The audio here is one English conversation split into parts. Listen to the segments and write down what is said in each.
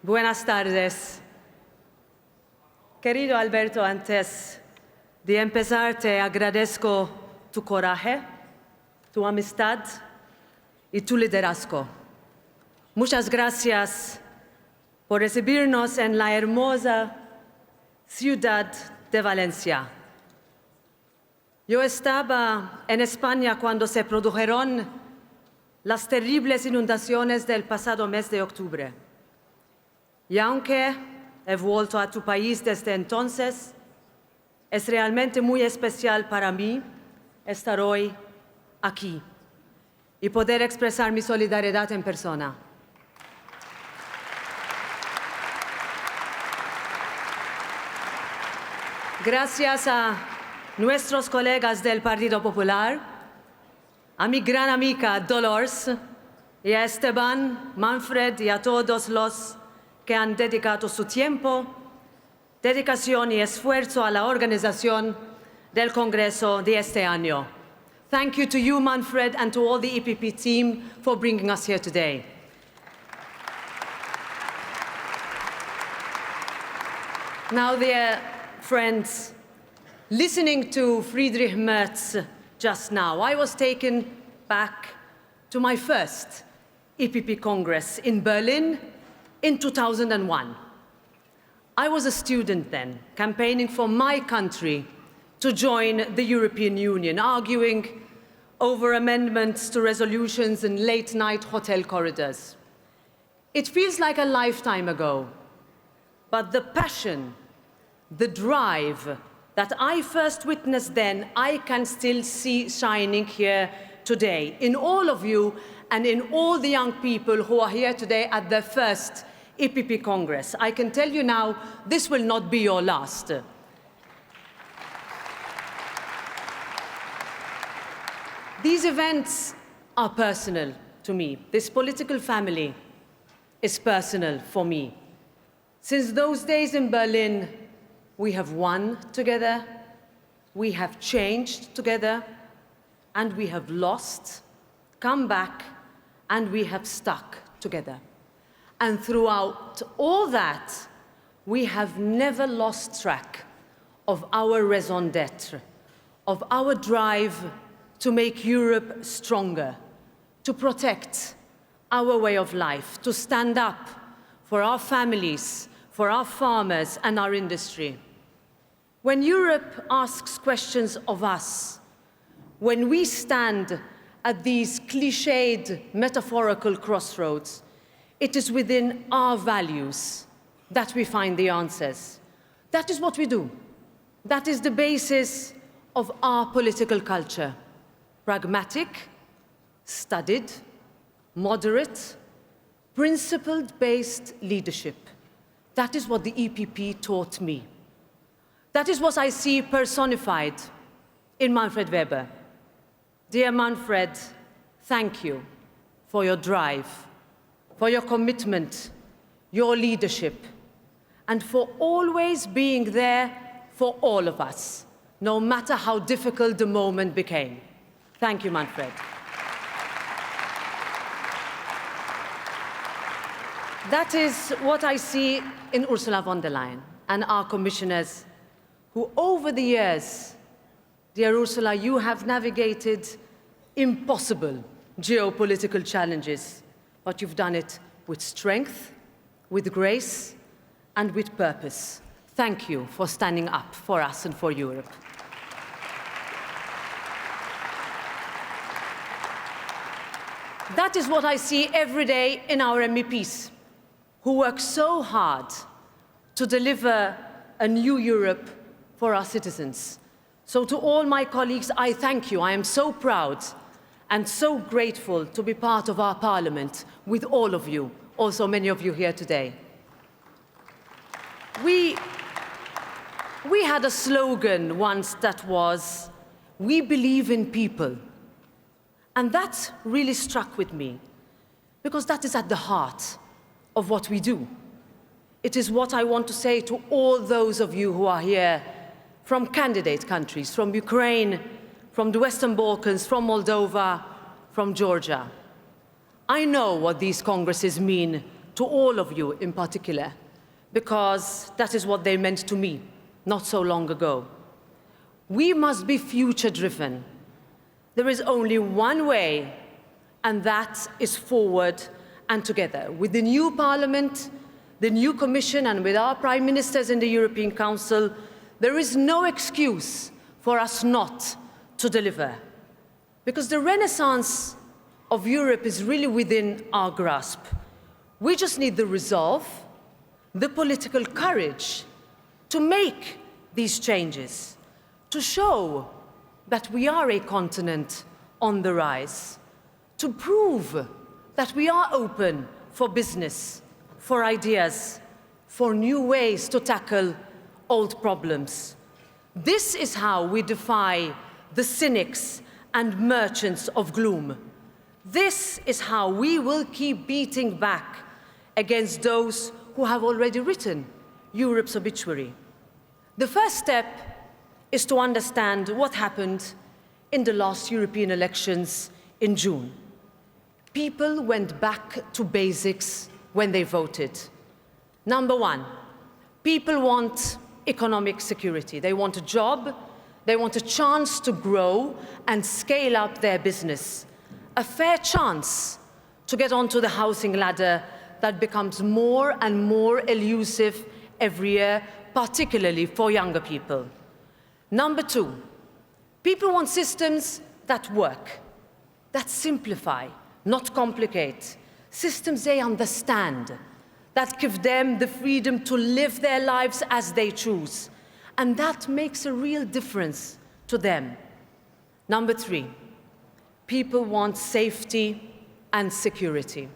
Buenas tardes. Querido Alberto, antes de empezar te agradezco tu coraje, tu amistad y tu liderazgo. Muchas gracias por recibirnos en la hermosa ciudad de Valencia. Yo estaba en España cuando se produjeron las terribles inundaciones del pasado mes de octubre. Y aunque he vuelto a tu país desde entonces, es realmente muy especial para mí estar hoy aquí y poder expresar mi solidaridad en persona. Gracias a nuestros colegas del Partido Popular, a mi gran amiga Dolores y a Esteban, Manfred y a todos los que han dedicado su tiempo, dedicación y esfuerzo a la organización del Congreso de este año. Thank you to you, Manfred, and to all the EPP team for bringing us here today. Now, dear friends, listening to Friedrich Merz just now, I was taken back to my first EPP Congress in Berlin in 2001. I was a student then, campaigning for my country to join the European Union, arguing over amendments to resolutions in late-night hotel corridors. It feels like a lifetime ago, but the passion, the drive that I first witnessed then, I can still see shining here today in all of you and in all the young people who are here today at their first EPP Congress. I can tell you now, this will not be your last. These events are personal to me. This political family is personal for me. Since those days in Berlin, we have won together, we have changed together, and we have lost, come back, and we have stuck together. And throughout all that, we have never lost track of our raison d'être, of our drive to make Europe stronger, to protect our way of life, to stand up for our families, for our farmers and our industry. When Europe asks questions of us, when we stand at these cliched, metaphorical crossroads, it is within our values that we find the answers. That is what we do. That is the basis of our political culture. Pragmatic, studied, moderate, principle-based leadership. That is what the EPP taught me. That is what I see personified in Manfred Weber. Dear Manfred, thank you for your drive, for your commitment, your leadership, and for always being there for all of us, no matter how difficult the moment became. Thank you, Manfred. That is what I see in Ursula von der Leyen and our commissioners, who over the years, dear Ursula, you have navigated impossible geopolitical challenges, but you've done it with strength, with grace, and with purpose. Thank you for standing up for us and for Europe. That is what I see every day in our MEPs, who work so hard to deliver a new Europe for our citizens. So to all my colleagues, I thank you. I am so proud and so grateful to be part of our Parliament with all of you, also many of you here today. We had a slogan once that was, "We believe in people." And that really struck with me, because that is at the heart of what we do. It is what I want to say to all those of you who are here from candidate countries, from Ukraine, from the Western Balkans, from Moldova, from Georgia. I know what these congresses mean to all of you in particular, because that is what they meant to me not so long ago. We must be future-driven. There is only one way, and that is forward and together. With the new Parliament, the new Commission, and with our Prime Ministers in the European Council, there is no excuse for us not to deliver. Because the renaissance of Europe is really within our grasp. We just need the resolve, the political courage to make these changes, to show that we are a continent on the rise, to prove that we are open for business, for ideas, for new ways to tackle old problems. This is how we defy the cynics and merchants of gloom. This is how we will keep beating back against those who have already written Europe's obituary. The first step is to understand what happened in the last European elections in June. People went back to basics when they voted. Number one, people want economic security. They want a job, they want a chance to grow and scale up their business, a fair chance to get onto the housing ladder that becomes more and more elusive every year, particularly for younger people. Number two, people want systems that work, that simplify, not complicate, systems they understand, that give them the freedom to live their lives as they choose, and that makes a real difference to them. Number three, people want safety and security.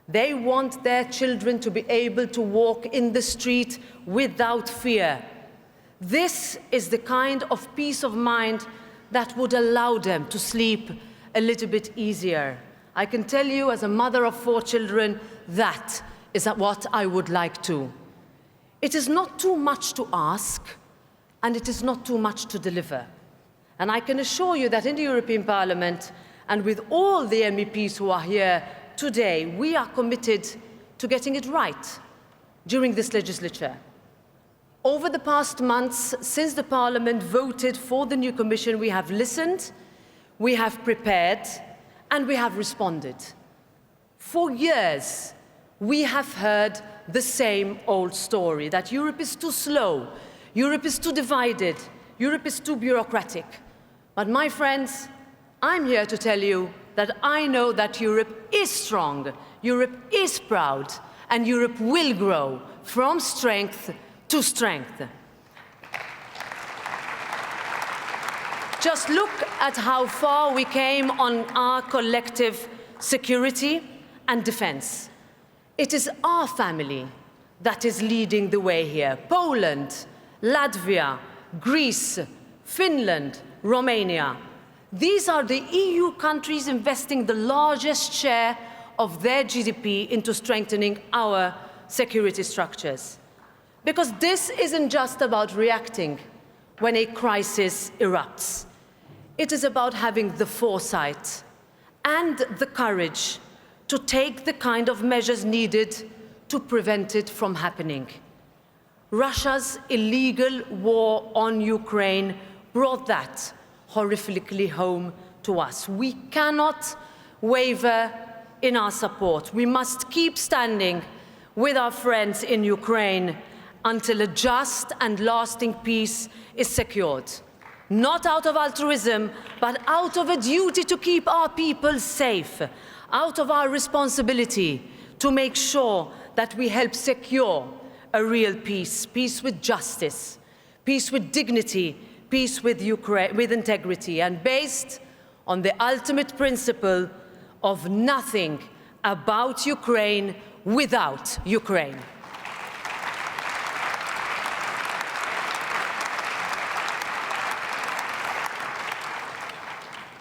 They want their children to be able to walk in the street without fear. This is the kind of peace of mind that would allow them to sleep a little bit easier. I can tell you, as a mother of 4 children, that is what I would like to. It is not too much to ask, and it is not too much to deliver. And I can assure you that in the European Parliament, and with all the MEPs who are here today, we are committed to getting it right during this legislature. Over the past months, since the Parliament voted for the new Commission, we have listened, we have prepared, and we have responded. For years, we have heard the same old story, that Europe is too slow, Europe is too divided, Europe is too bureaucratic. But my friends, I'm here to tell you that I know that Europe is strong, Europe is proud, and Europe will grow from strength to strength. Just look at how far we came on our collective security and defense. It is our family that is leading the way here. Poland, Latvia, Greece, Finland, Romania. These are the EU countries investing the largest share of their GDP into strengthening our security structures. Because this isn't just about reacting when a crisis erupts. It is about having the foresight and the courage to take the kind of measures needed to prevent it from happening. Russia's illegal war on Ukraine brought that horrifically home to us. We cannot waver in our support. We must keep standing with our friends in Ukraine until a just and lasting peace is secured. Not out of altruism, but out of a duty to keep our people safe, out of our responsibility to make sure that we help secure a real peace, peace with justice, peace with dignity, peace with integrity, and based on the ultimate principle of nothing about Ukraine without Ukraine.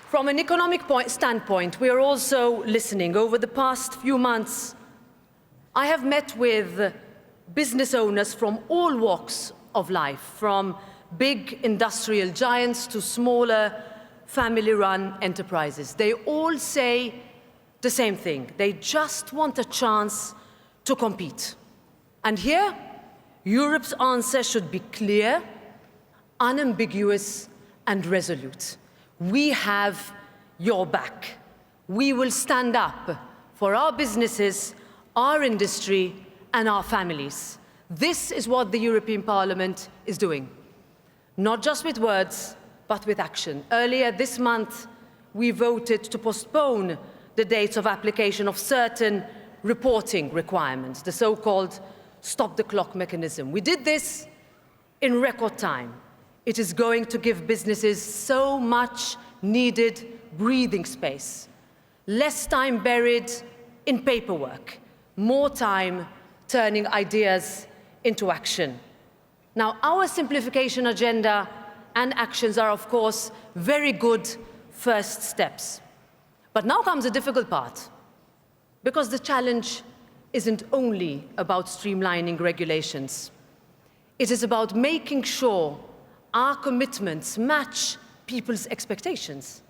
From an economic standpoint, we are also listening. Over the past few months, I have met with business owners from all walks of life, from big industrial giants to smaller family-run enterprises. They all say the same thing. They just want a chance to compete. And here, Europe's answer should be clear, unambiguous, and resolute. We have your back. We will stand up for our businesses, our industry, and our families. This is what the European Parliament is doing, not just with words, but with action. Earlier this month, we voted to postpone the dates of application of certain reporting requirements, the so-called stop-the-clock mechanism. We did this in record time. It is going to give businesses so much needed breathing space, less time buried in paperwork, more time turning ideas into action. Now, our simplification agenda and actions are, of course, very good first steps. But now comes the difficult part, because the challenge isn't only about streamlining regulations. It is about making sure our commitments match people's expectations.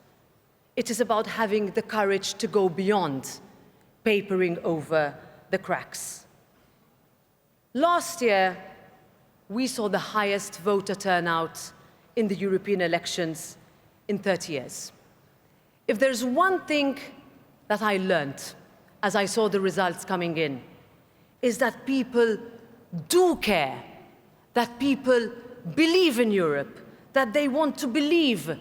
It is about having the courage to go beyond papering over the cracks. Last year, we saw the highest voter turnout in the European elections in 30 years. If there's one thing that I learned as I saw the results coming in, is that people do care, that people believe in Europe, that they want to believe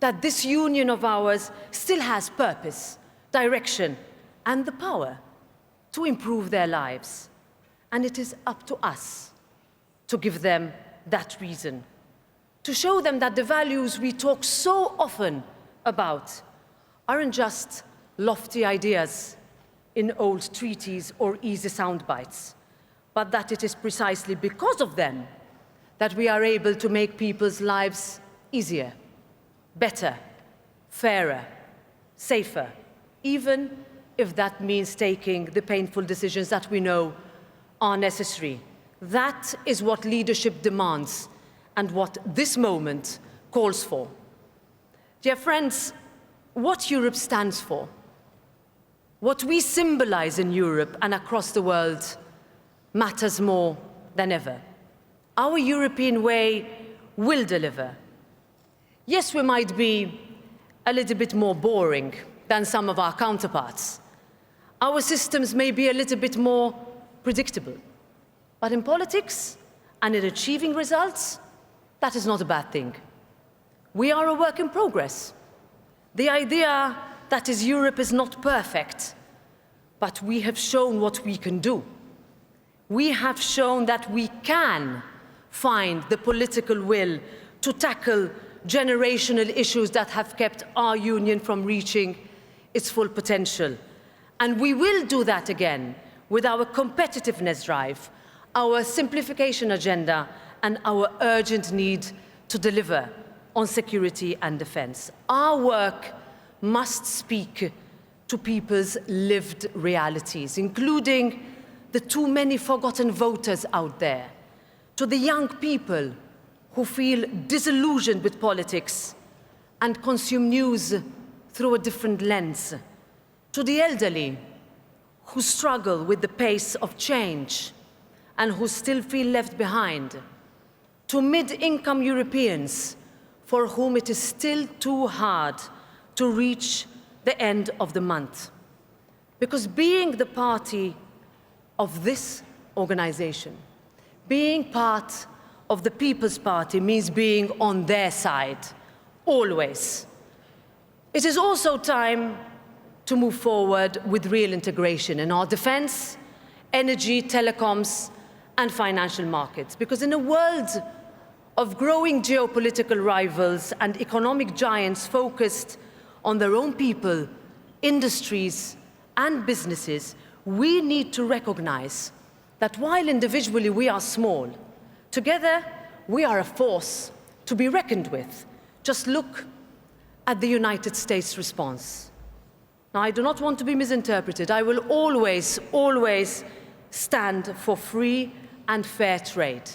that this union of ours still has purpose, direction, and the power to improve their lives. And it is up to us to give them that reason, to show them that the values we talk so often about aren't just lofty ideas in old treaties or easy sound bites, but that it is precisely because of them that we are able to make people's lives easier, better, fairer, safer, even if that means taking the painful decisions that we know are necessary. That is what leadership demands and what this moment calls for. Dear friends, what Europe stands for, what we symbolize in Europe and across the world, matters more than ever. Our European way will deliver. Yes, we might be a little bit more boring than some of our counterparts. Our systems may be a little bit more predictable. But in politics and in achieving results, that is not a bad thing. We are a work in progress. The idea that is Europe is not perfect, but we have shown what we can do. We have shown that we can find the political will to tackle generational issues that have kept our union from reaching its full potential. And we will do that again with our competitiveness drive, our simplification agenda, and our urgent need to deliver on security and defense. Our work must speak to people's lived realities, including the too many forgotten voters out there, to the young people who feel disillusioned with politics and consume news through a different lens, to the elderly who struggle with the pace of change and who still feel left behind, to mid-income Europeans for whom it is still too hard to reach the end of the month. Because being the party of this organization, being part of the People's Party means being on their side, always. It is also time to move forward with real integration in our defense, energy, telecoms, and financial markets. Because in a world of growing geopolitical rivals and economic giants focused on their own people, industries, and businesses, we need to recognize that while individually we are small, together we are a force to be reckoned with. Just look at the United States response. Now, I do not want to be misinterpreted. I will always, always stand for free and fair trade.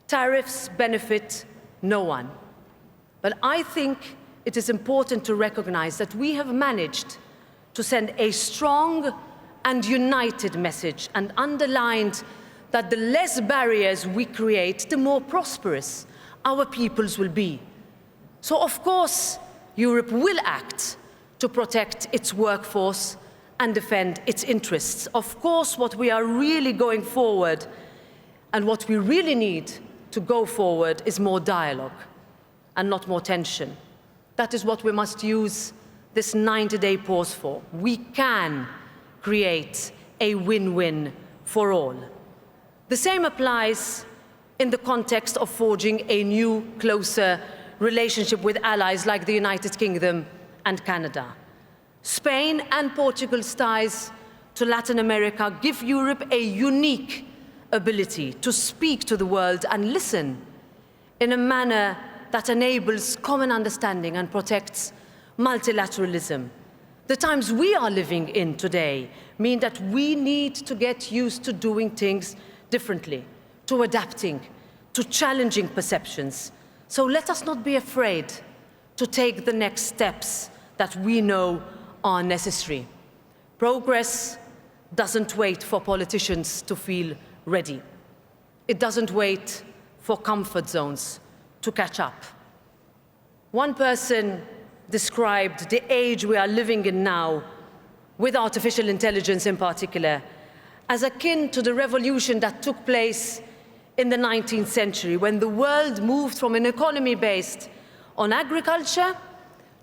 Tariffs benefit no one. But I think it is important to recognize that we have managed to send a strong and united message, and underlined that the less barriers we create, the more prosperous our peoples will be. So of course, Europe will act to protect its workforce and defend its interests. Of course, what we are really going forward and what we really need to go forward is more dialogue and not more tension. That is what we must use this 90-day pause for. We can create a win-win for all. The same applies in the context of forging a new, closer relationship with allies like the United Kingdom and Canada. Spain and Portugal's ties to Latin America give Europe a unique ability to speak to the world and listen in a manner that enables common understanding and protects multilateralism. The times we are living in today mean that we need to get used to doing things differently, to adapting, to challenging perceptions. So let us not be afraid to take the next steps that we know are necessary. Progress doesn't wait for politicians to feel ready. It doesn't wait for comfort zones to catch up. One person described the age we are living in now, with artificial intelligence in particular, as akin to the revolution that took place in the 19th century, when the world moved from an economy based on agriculture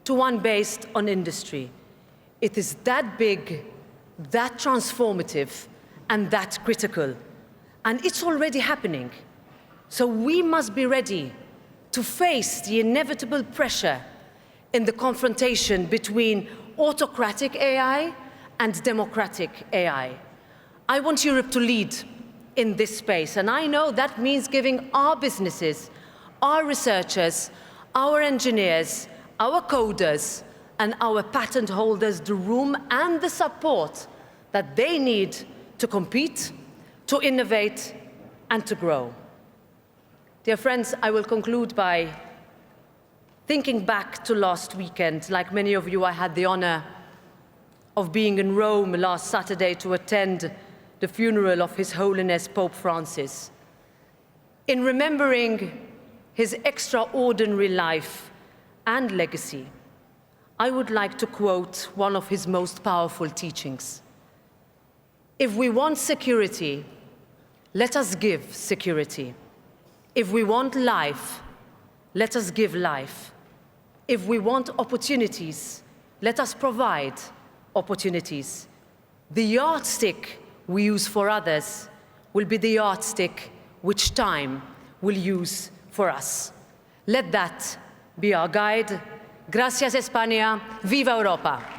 to one based on industry. It is that big, that transformative, and that critical. And it's already happening. So we must be ready to face the inevitable pressure in the confrontation between autocratic AI and democratic AI. I want Europe to lead in this space, and I know that means giving our businesses, our researchers, our engineers, our coders, and our patent holders the room and the support that they need to compete, to innovate, and to grow. Dear friends, I will conclude by thinking back to last weekend. Like many of you, I had the honor of being in Rome last Saturday to attend the funeral of His Holiness Pope Francis. In remembering his extraordinary life and legacy, I would like to quote one of his most powerful teachings. If we want security, let us give security. If we want life, let us give life. If we want opportunities, let us provide opportunities. The yardstick we use for others will be the yardstick which time will use for us. Let that be our guide. Gracias, España. Viva Europa.